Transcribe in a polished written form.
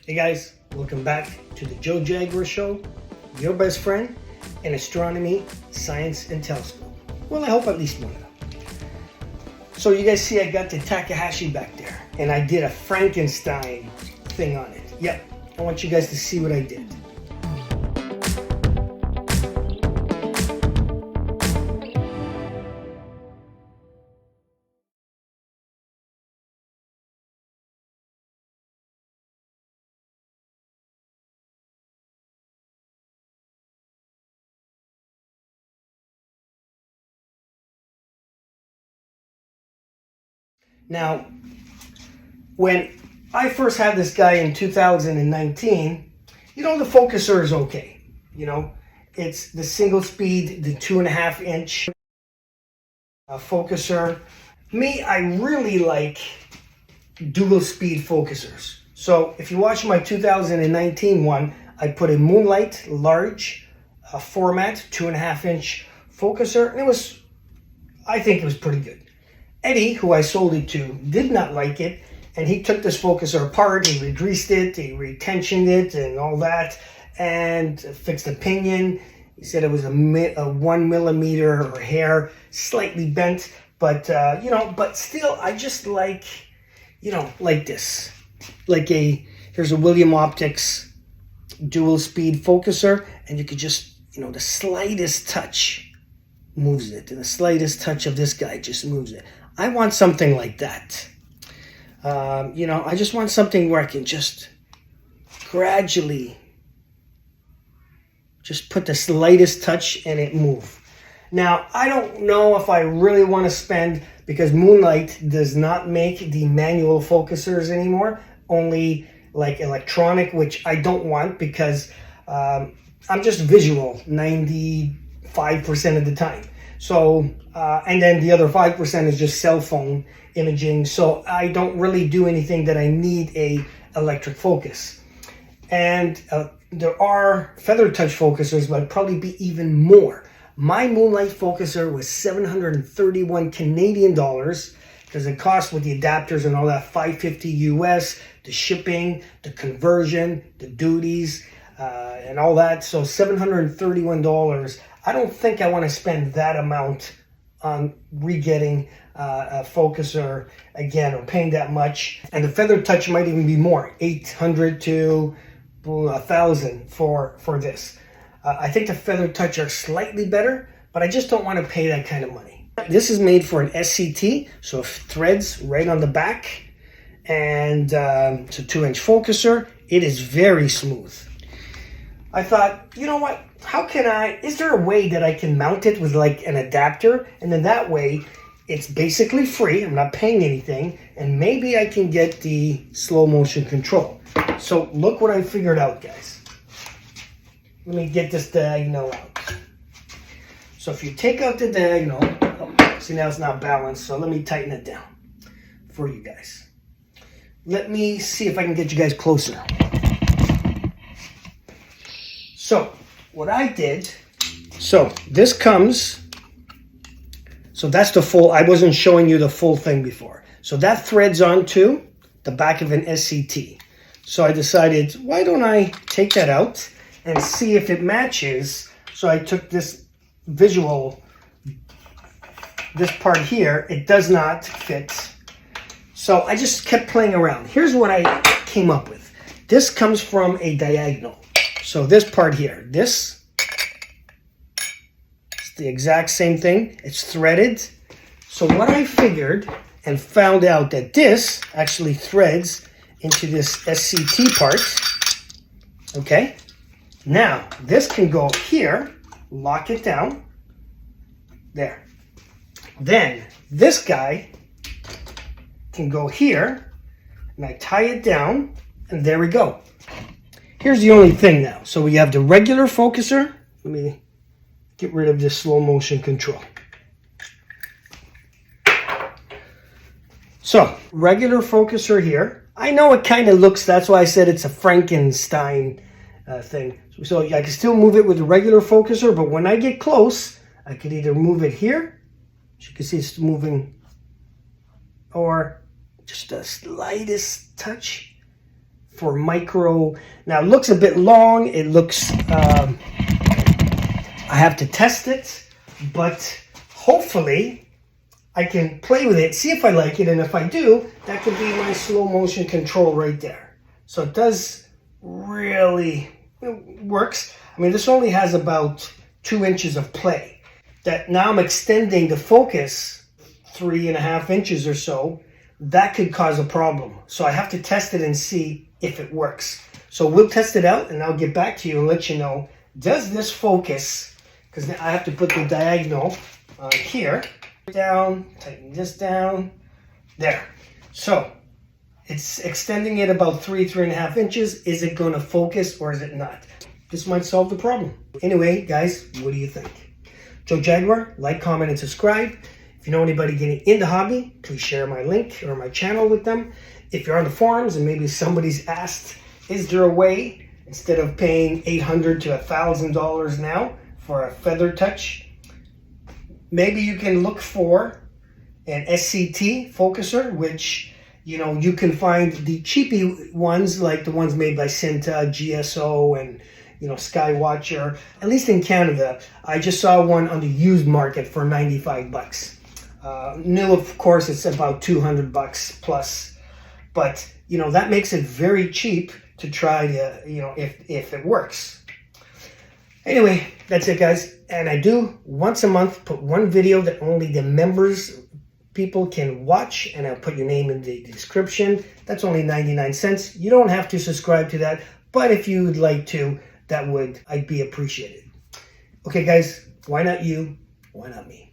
Hey guys, welcome back to the Joe Jaguar Show, your best friend in astronomy, science, and telescope. Well, I hope at least one of them. So you guys see I got the Takahashi back there, and I did a Frankenstein thing on it. Yep, I want you guys to see what I did. Now, when I first had this guy in 2019, the focuser is okay. It's the single speed, the 2.5-inch focuser. Me, I really like dual speed focusers. So if you watch my 2019 one, I put a Moonlight large format, 2.5-inch focuser, and I think it was pretty good. Eddie, who I sold it to, did not like it, and he took this focuser apart, he re-greased it, he re-tensioned it, and all that, and fixed the pinion. He said it was a 1 millimeter or hair, slightly bent, but but still, I just like this, here's a William Optics dual speed focuser, and you could just, the slightest touch moves it, and the slightest touch of this guy just moves it. I want something like that. I just want something where I can just gradually just put the slightest touch and it move. Now, I don't know if I really want to spend, because Moonlight does not make the manual focusers anymore, only like electronic, which I don't want because I'm just visual 95% of the time. So, and then the other 5% is just cell phone imaging. So I don't really do anything that I need a electric focus. And there are feather touch focusers, but probably be even more. My Moonlight focuser was 731 Canadian dollars because it cost with the adapters and all that $550 US, the shipping, the conversion, the duties, and all that. So $731. I don't think I want to spend that amount on re-getting a focuser again, or paying that much. And the feather touch might even be more, 800 to 1,000 for this. I think the feather touch are slightly better, but I just don't want to pay that kind of money. This is made for an SCT, so threads right on the back, and it's a 2-inch focuser. It is very smooth. I thought, you know what? Is there a way that I can mount it with like an adapter? And then that way it's basically free. I'm not paying anything. And maybe I can get the slow motion control. So look what I figured out, guys. Let me get this diagonal out. So if you take out the diagonal, see now it's not balanced. So let me tighten it down for you guys. Let me see if I can get you guys closer. So what I did, this comes, that's the full, I wasn't showing you the full thing before. So that threads onto the back of an SCT. So I decided, why don't I take that out and see if it matches? So I took this this part here, it does not fit. So I just kept playing around. Here's what I came up with. This comes from a diagonal. So this part here, it's the exact same thing. It's threaded. So what I figured and found out that this actually threads into this SCT part. Okay. Now this can go here, lock it down. There. Then this guy can go here, and I tie it down, and there we go. Here's the only thing now. So we have the regular focuser. Let me get rid of this slow motion control. So regular focuser here. I know it kind of looks, that's why I said it's a Frankenstein thing. So I can still move it with the regular focuser, but when I get close, I could either move it here, as you can see it's moving, or just the slightest touch for micro. Now it looks a bit long. It looks, I have to test it, but hopefully I can play with it, see if I like it, and if I do, that could be my slow motion control right there. So it does really, it works. I mean, this only has about 2 inches of play. That now I'm extending the focus 3.5 inches or so. That could cause a problem. So I have to test it and see if it works. So we'll test it out and I'll get back to you and let you know, does this focus, because I have to put the diagonal here, down, tighten this down, there. So it's extending it about 3.5 inches. Is it going to focus or is it not? This might solve the problem. Anyway, guys, what do you think? Joe Jaguar, like, comment, and subscribe. If you know anybody getting into hobby, please share my link or my channel with them. If you're on the forums and maybe somebody's asked, is there a way, instead of paying $800 to $1,000 now for a feather touch, maybe you can look for an SCT focuser, which, you know, you can find the cheapy ones like the ones made by Cinta, GSO, and, you know, Skywatcher. At least in Canada, I just saw one on the used market for 95 bucks. New, of course, it's about 200 bucks plus. But, you know, that makes it very cheap to try to, you know, if it works. Anyway, that's it, guys. And I do, once a month, put one video that only the members, people can watch, and I'll put your name in the description. That's only 99 cents. You don't have to subscribe to that, but if you would like to, I'd be appreciated. Okay, guys, why not you? Why not me?